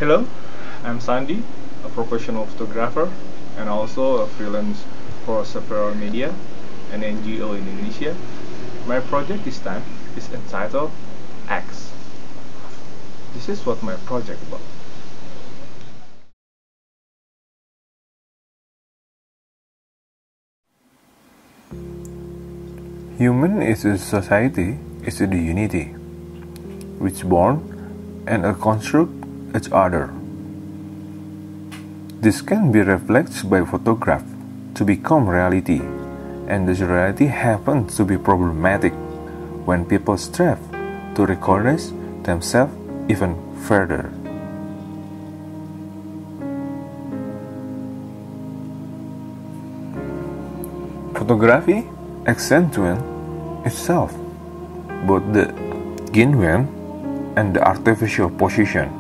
Hello, I'm Sandi, a professional photographer and also a freelance for several media and NGO in Indonesia. My project this time is entitled X. This is what my project about. Human is a society, is the unity, which born and construct each other. This can be reflected by photograph to become reality, and this reality happens to be problematic when people strive to recognize themselves even further. Photography accentuates itself, both the genuine and the artificial position.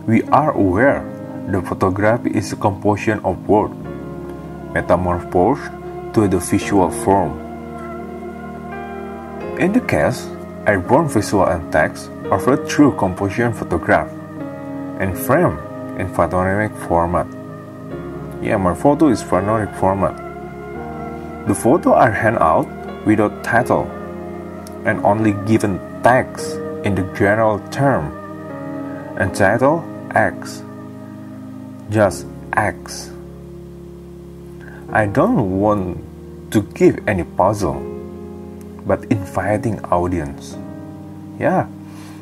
We are aware that photography is a composition of word, metamorphosed to the visual form. In the case, I born visual and text over through composition photograph and frame in photonic format. Yeah, my photo is photonic format. The photo are hand out without title and only given text in the general term, entitled X, just X. I don't want to give any puzzle, but inviting audience. Yeah,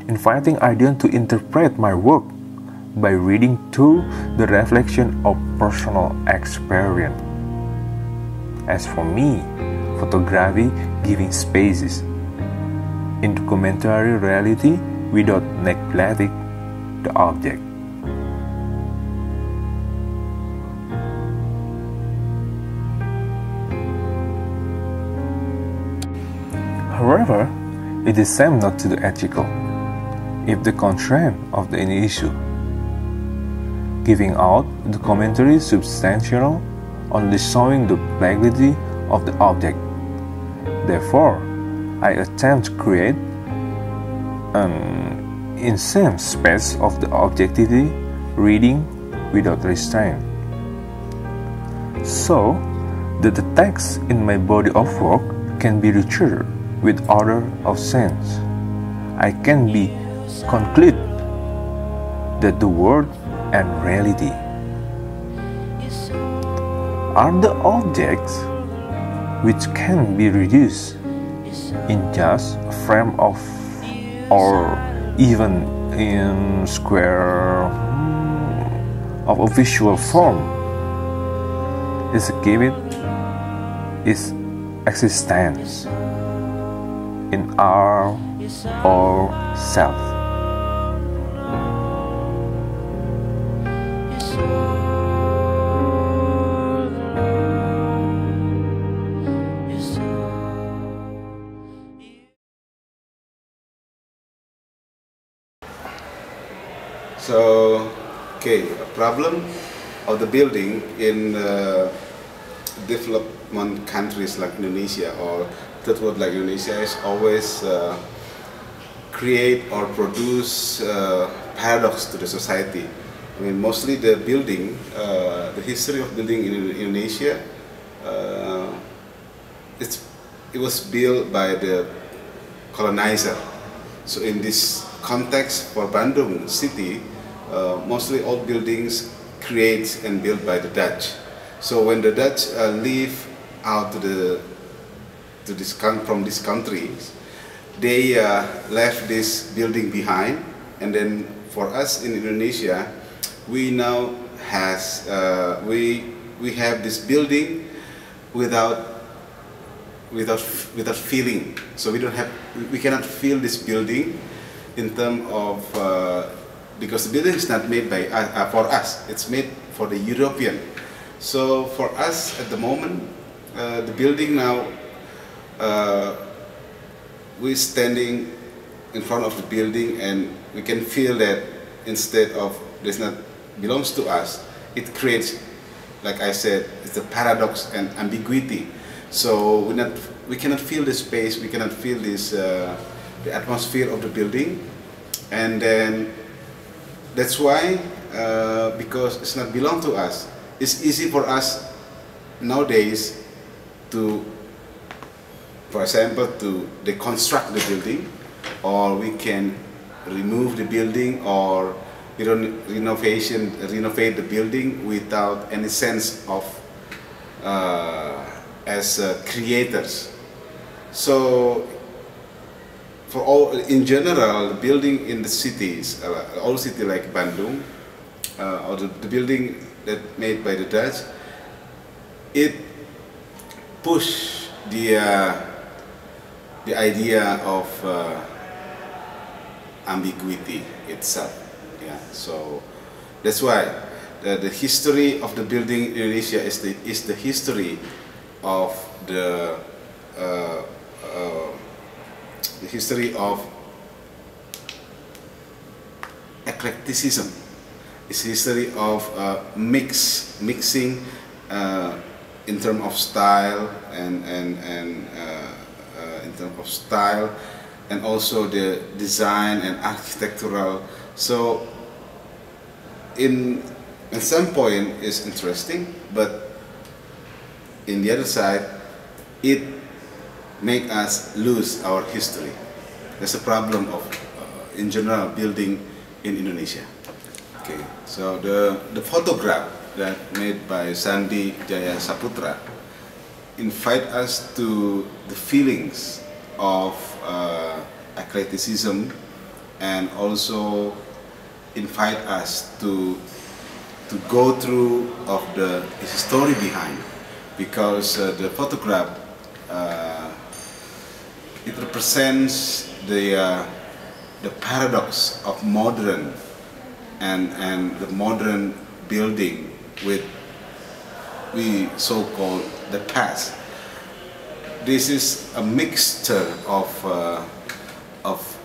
inviting audience to interpret my work by reading through the reflection of personal experience. As for me, photography giving spaces in documentary reality without neglecting the object. However, it is same not to the ethical if the constraint of the issue. Giving out the commentary substantial only showing the plurality of the object. Therefore, I attempt to create an insane space of the objectivity reading without restraint, so that the text in my body of work can be richer with order of sense. I can be conclude that the word and reality are the objects which can be reduced in just a frame of or even in square of a visual form is given its existence in our or self. So, okay, a problem of the building in development countries like Indonesia or third world like Indonesia is always create or produce paradox to the society. I mean, mostly the building, the history of building in Indonesia, it was built by the colonizer. So in this context for Bandung city, mostly all buildings created and built by the Dutch. So when the Dutch leave out from these countries, they left this building behind, and then for us in Indonesia, we now we have this building without feeling. So we cannot feel this building in terms of because the building is not made by for us, it's made for the European. So for us at the moment, the building now, we're standing in front of the building and we can feel that instead of this not belongs to us, it creates, like I said, it's a paradox and ambiguity. So we cannot feel the space, we cannot feel this the atmosphere of the building, and then that's why, because it's not belong to us, it's easy for us nowadays to, for example, to deconstruct the building, or we can remove the building, or renovate the building without any sense of as creators. So for all, in general, building in the cities, all city like Bandung, or the building that made by the Dutch, it push the idea of ambiguity itself. Yeah, so that's why the history of the building in Indonesia is the history of the history of eclecticism. It's history of mixing in terms of style and in terms of style, and also the design and architectural. So in some point it's interesting, but in the other side it make us lose our history. That's a problem of in general building in Indonesia. Okay, so the photograph that made by SANDI, JAYA, SAPUTRA invite us to the feelings of eclecticism, and also invite us to go through of the story behind, because the photograph it represents the paradox of modern and the modern building with we so-called the past. This is a mixture of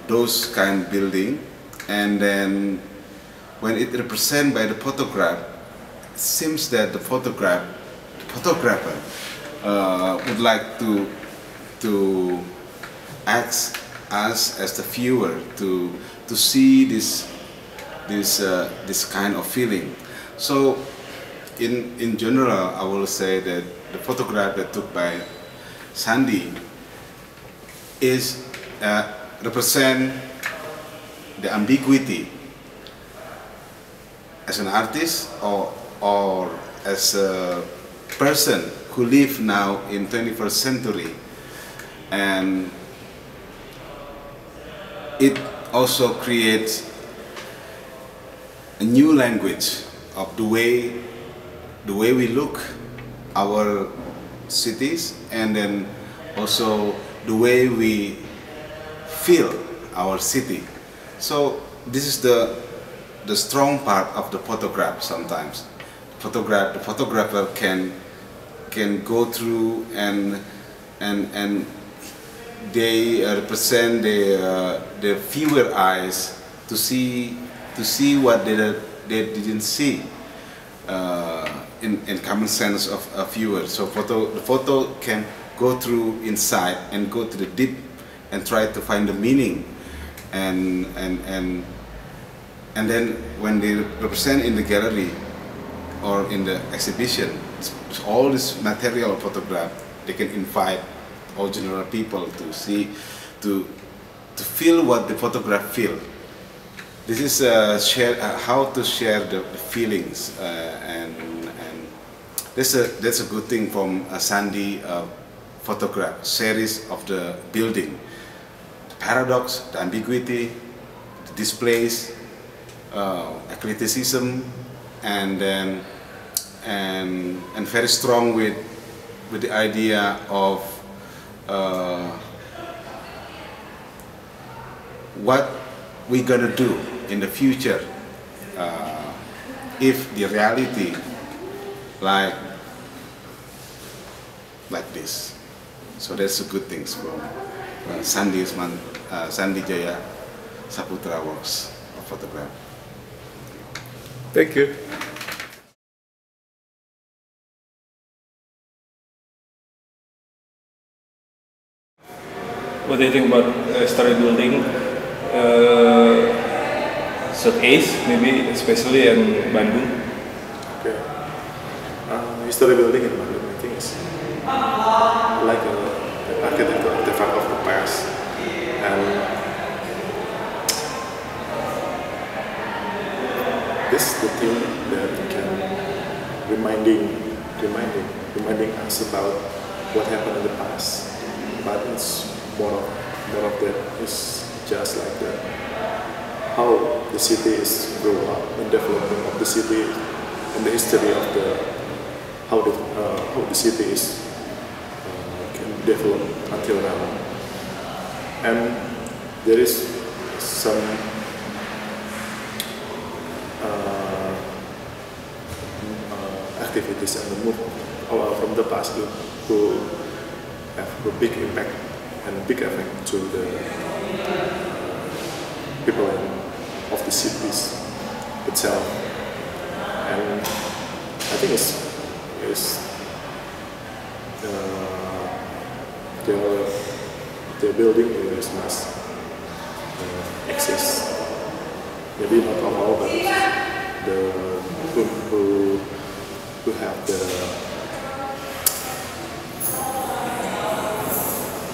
those kind of building, and then when it represented by the photograph, it seems that the photographer would like to ask us as the viewer to see this kind of feeling. So in general, I will say that the photograph that took by SANDI is represent the ambiguity as an artist or as a person who live now in 21st century, and it also creates a new language of the way we look our cities, and then also the way we feel our city. So this is the strong part of the photograph. Sometimes the photographer can go through and they represent the viewer eyes to see what they didn't see in common sense of a viewer. So the photo can go through inside and go to the deep and try to find the meaning, and then when they represent in the gallery or in the exhibition, all this material photograph, they can invite all general people to see, to feel what the photograph feel. This is how to share the feelings, and that's a good thing from a SANDI photograph series of the building. The paradox, the ambiguity, the displays, eclecticism, and very strong with the idea of what we're gonna do in the future if the reality like this. So that's a good things from SANDI JAYA SAPUTRA works of photograph. Thank you. What do you think about story building? showcase, maybe especially in Bandung. Okay. History building in Bandung, I think, is like an architectural artifact of the past, and this is the thing that can reminding us about what happened in the past. But it's more of that is just like how the city is grow up and development of the city and the history of how the city is can develop until now. And there is some activities and the move from the past who have a big impact and big effect to the people of the cities itself. And I think the building is must exist. Maybe not all, but the who have the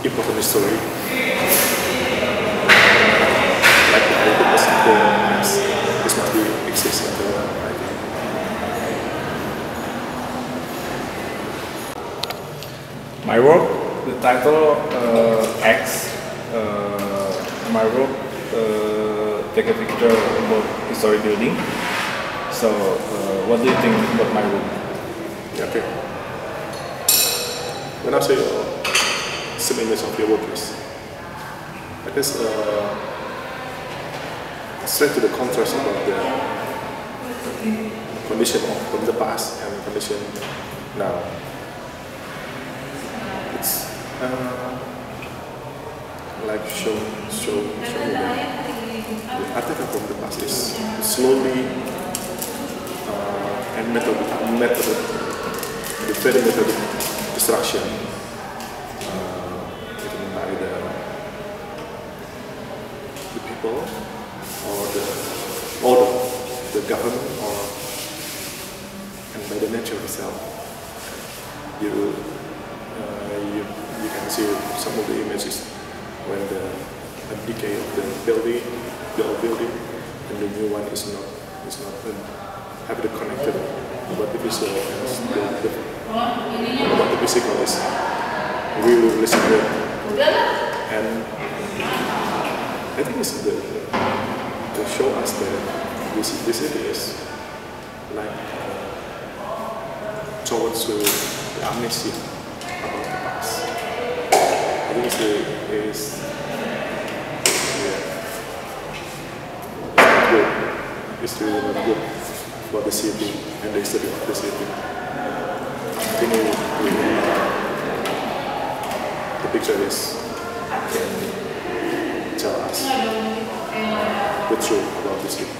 important history, like the heritage of the past, this must be exist until now, I think. My work, the title X. My work take a picture about history building. So, what do you think about my work? Okay. When I say some image of your work is, I guess straight to the contrast about the condition from the past and condition now. It's like show me that the artifact from the past is slowly and the very methodic destruction by the people or the government and by the nature itself. You can see some of the images when the decay of the old building, and the new one is not heavily connected. But the visual but the physical is really separate. And I think it's to show us that this city is like towards the amnesia about the past. I think it's really not good for the city and the history of the city. I think the picture can tell us the truth about the city.